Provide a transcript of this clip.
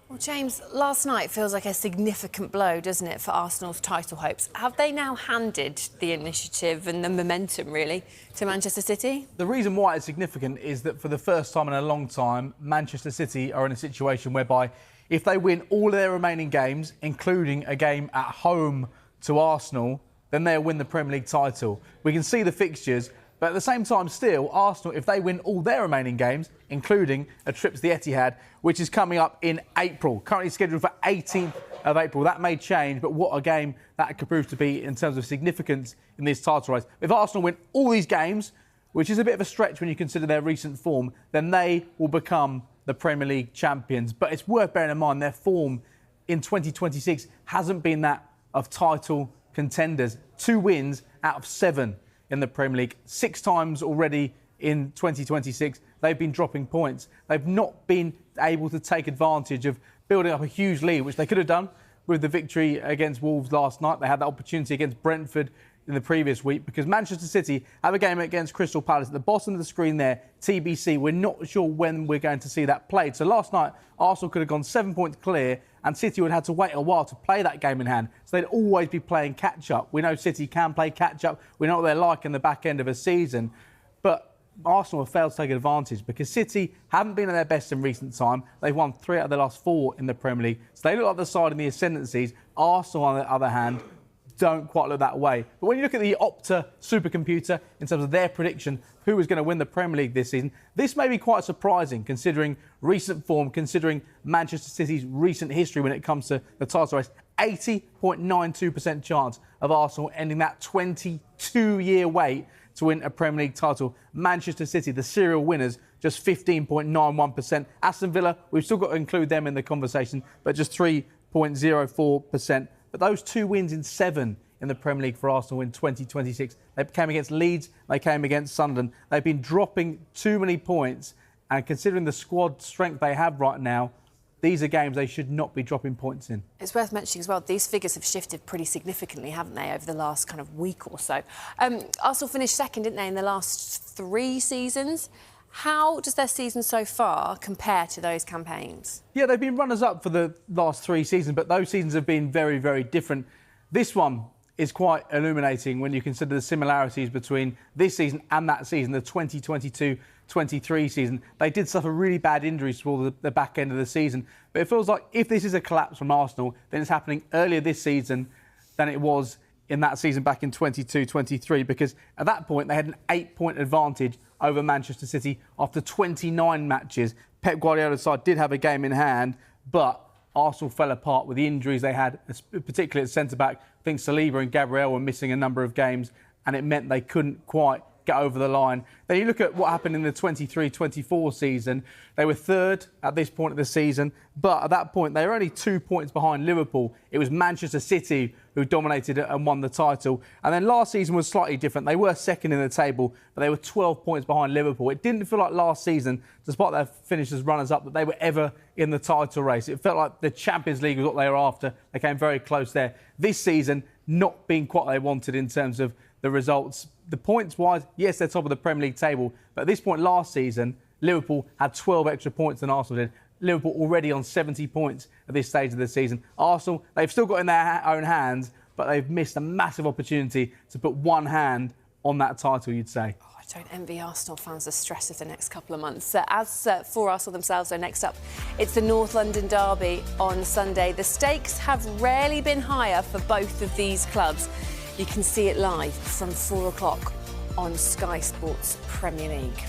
Well, James, last night feels like a significant blow, doesn't it, for Arsenal's title hopes? Have they now handed the initiative and the momentum, really, to Manchester City? The reason why it's significant is that for the first time in a long time, Manchester City are in a situation whereby if they win all their remaining games, including a game at home to Arsenal, then they'll win the Premier League title. We can see the fixtures, but at the same time still, Arsenal, if they win all their remaining games, including a trip to the Etihad, which is coming up in April, currently scheduled for 18th of April. That may change, but what a game that could prove to be in terms of significance in this title race. If Arsenal win all these games, which is a bit of a stretch when you consider their recent form, then they will become the Premier League champions. But it's worth bearing in mind their form in 2026 hasn't been that of title contenders. 2 wins out of 7 in the Premier League. 6 times already in 2026, they've been dropping points. They've not been able to take advantage of building up a huge lead, which they could have done with the victory against Wolves last night. They had that opportunity against Brentford in the previous week because Manchester City have a game against Crystal Palace. At the bottom of the screen there, TBC, we're not sure when we're going to see that played. So last night, Arsenal could have gone 7 points clear and City would have had to wait a while to play that game in hand. So they'd always be playing catch-up. We know City can play catch-up. We know what they're like in the back end of a season. But Arsenal have failed to take advantage because City haven't been at their best in recent time. They've won 3 out of their last 4 in the Premier League. So they look like the side in the ascendancies. Arsenal, on the other hand, don't quite look that way. But when you look at the Opta supercomputer in terms of their prediction who was going to win the Premier League this season, this may be quite surprising considering recent form, considering Manchester City's recent history when it comes to the title race. 80.92% chance of Arsenal ending that 22-year wait to win a Premier League title. Manchester City, the serial winners, just 15.91%. Aston Villa, we've still got to include them in the conversation, but just 3.04%. But those 2 wins in 7 in the Premier League for Arsenal in 2026, they came against Leeds, they came against Sunderland. They've been dropping too many points, and considering the squad strength they have right now, these are games they should not be dropping points in. It's worth mentioning as well, these figures have shifted pretty significantly, haven't they, over the last kind of week or so. Arsenal finished second, didn't they, in the last 3 seasons? How does their season so far compare to those campaigns? Yeah, they've been runners-up for the last 3 seasons, but those seasons have been very, very different. This one is quite illuminating when you consider the similarities between this season and that season, the 2022-23 season. They did suffer really bad injuries toward the back end of the season, but it feels like if this is a collapse from Arsenal, then it's happening earlier this season than it was in that season back in 22-23, because at that point they had an 8-point advantage over Manchester City after 29 matches. Pep Guardiola's side did have a game in hand, but Arsenal fell apart with the injuries they had, particularly at centre-back. I think Saliba and Gabriel were missing a number of games, and it meant they couldn't quite get over the line. Then you look at what happened in the 23-24 season. They were 3rd at this point of the season, but at that point they were only 2 points behind Liverpool. It was Manchester City who dominated and won the title. And then last season was slightly different. They were 2nd in the table, but they were 12 points behind Liverpool. It didn't feel like last season, despite their finish as runners-up, that they were ever in the title race. It felt like the Champions League was what they were after. They came very close there. This season, not being quite what they wanted in terms of the results. The points-wise, yes, they're top of the Premier League table, but at this point last season, Liverpool had 12 extra points than Arsenal did. Liverpool already on 70 points at this stage of the season. Arsenal, they've still got in their own hands, but they've missed a massive opportunity to put one hand on that title, you'd say. Oh, I don't envy Arsenal fans the stress of the next couple of months. As for Arsenal themselves, next up, it's the North London derby on Sunday. The stakes have rarely been higher for both of these clubs. You can see it live from 4 o'clock on Sky Sports Premier League.